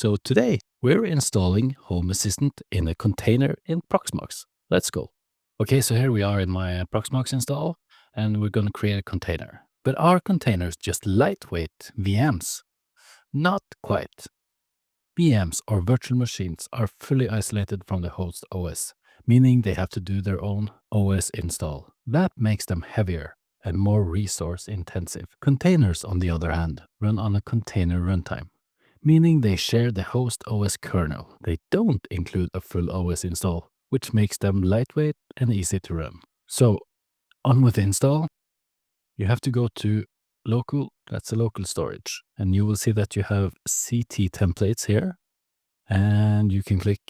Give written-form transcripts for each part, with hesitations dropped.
So today we're installing Home Assistant in a container in Proxmox. Let's go. Okay, so here we are in my Proxmox install and we're going to create a container. But are containers just lightweight VMs? Not quite. VMs or virtual machines are fully isolated from the host OS, meaning they have to do their own OS install. That makes them heavier and more resource intensive. Containers, on the other hand, run on a container runtime, meaning they share the host OS kernel. They don't include a full OS install, which makes them lightweight and easy to run. So, on with install, you have to go to local, that's a local storage, and you will see that you have CT templates here, and you can click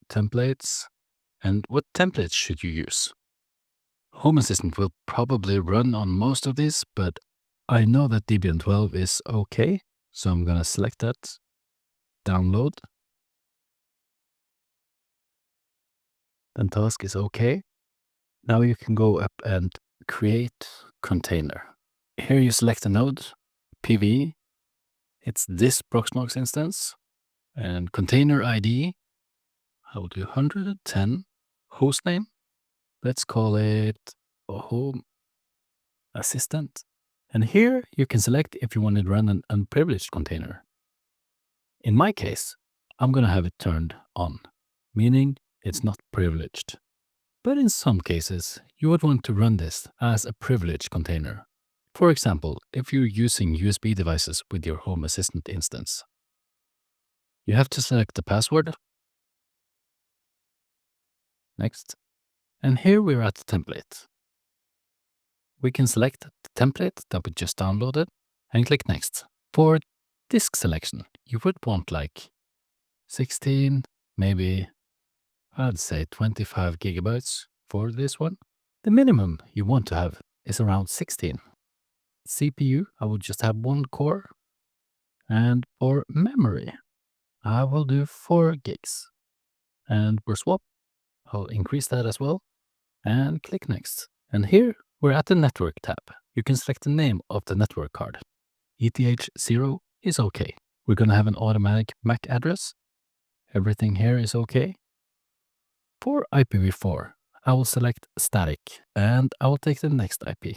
templates. And what templates should you use? Home Assistant will probably run on most of these, but I know that Debian 12 is okay, so I'm gonna select that, download, then task is okay. Now you can go up and create container. Here you select a node, PV, it's this Proxmox instance, and container ID, I will do 110, hostname, let's call it Home Assistant. And here you can select if you want to run an unprivileged container. In my case, I'm going to have it turned on, meaning it's not privileged. But in some cases, you would want to run this as a privileged container. For example, if you're using USB devices with your Home Assistant instance. You have to select the password. Next. And here we're at the template. We can select the template that we just downloaded and click next. For disk selection, you would want like 16, maybe I'd say 25 gigabytes for this one. The minimum you want to have is around 16. CPU, I will just have 1 core. And for memory, I will do 4 gigs. And for swap, I'll increase that as well. And click next. And here we're at the network tab. You can select the name of the network card. ETH0 is okay. We're going to have an automatic MAC address. Everything here is okay. For IPv4, I will select static and I will take the next IP.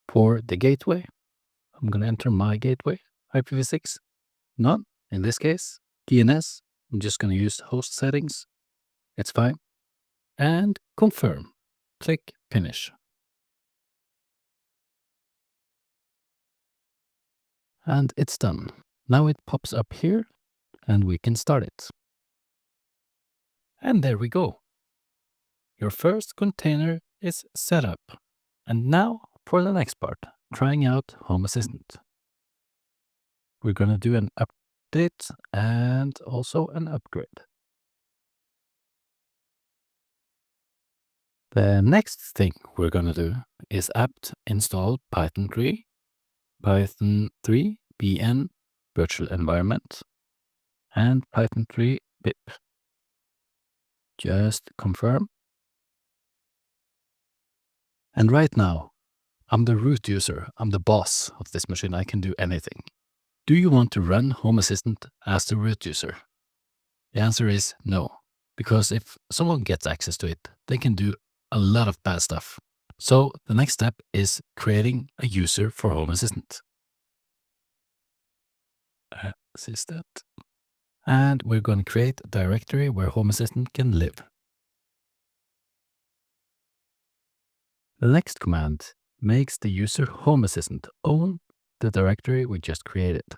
For the gateway, I'm going to enter my gateway, IPv6. None, in this case. DNS, I'm just going to use host settings. It's fine. And confirm. Click finish. And it's done. Now it pops up here and we can start it. And there we go. Your first container is set up. And now for the next part, trying out Home Assistant. We're going to do an update and also an upgrade. The next thing we're going to do is apt install Python 3, Python 3 BN virtual environment, and Python 3 pip. Just confirm. And right now, I'm the root user. I'm the boss of this machine. I can do anything. Do you want to run Home Assistant as the root user? The answer is no, because if someone gets access to it, they can do a lot of bad stuff. So the next step is creating a user for Home Assistant. Assistant. And we're going to create a directory where Home Assistant can live. The next command makes the user Home Assistant own the directory we just created.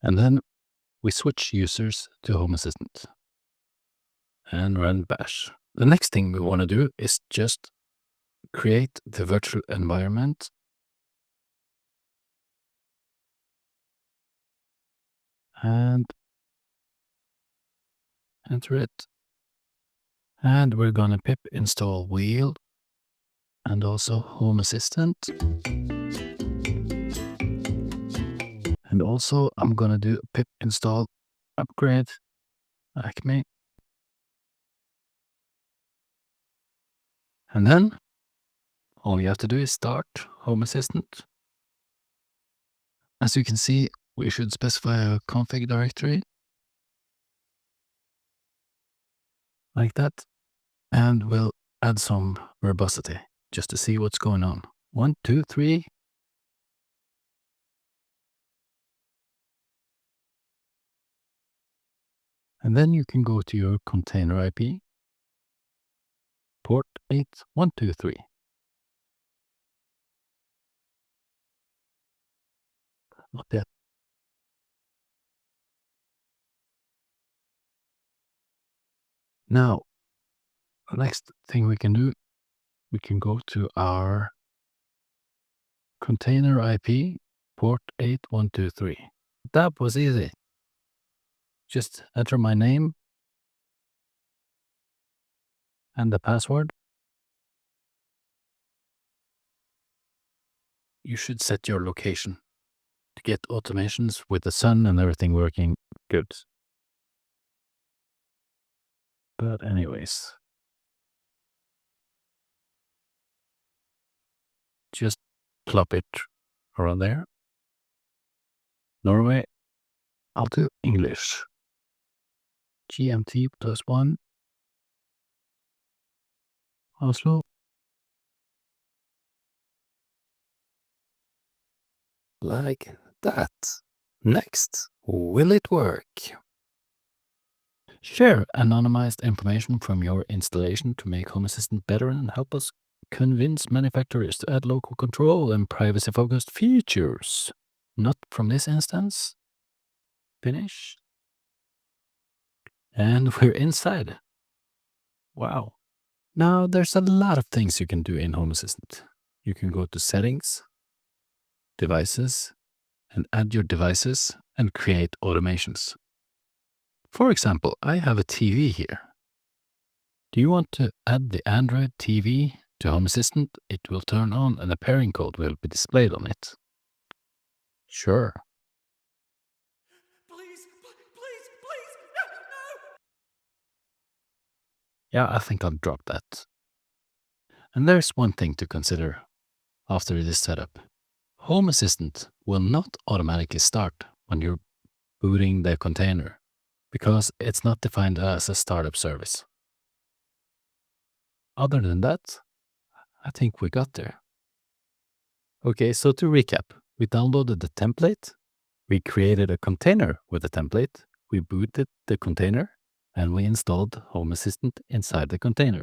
And then we switch users to Home Assistant and run bash. The next thing we want to do is just create the virtual environment and enter it. And we're going to pip install wheel and also Home Assistant. And also I'm going to do pip install upgrade Acme. And then all you have to do is start Home Assistant. As you can see, we should specify a config directory like that, and we'll add some verbosity just to see what's going on. 1, 2, 3. And then you can go to your container IP, port 8123. Not yet. Now, the next thing we can do, we can go to our container IP, port 8123. That was easy. Just enter my name and the password. You should set your location to get automations with the sun and everything working good. But anyways, just plop it around there. Norway, I'll do English. GMT +1. Oslo. Like that. Next, will it work? Share anonymized information from your installation to make Home Assistant better and help us convince manufacturers to add local control and privacy-focused features. Not from this instance. Finish. And we're inside. Wow. Now, there's a lot of things you can do in Home Assistant. You can go to Settings, Devices, and add your devices and create automations. For example, I have a TV here. Do you want to add the Android TV to Home Assistant? It will turn on and a pairing code will be displayed on it. Sure. Please, no. Yeah, I think I'll drop that. And there's one thing to consider after this setup. Home Assistant will not automatically start when you're booting the container because it's not defined as a startup service. Other than that, I think we got there. Okay, so to recap, we downloaded the template, we created a container with a template, we booted the container, and we installed Home Assistant inside the container.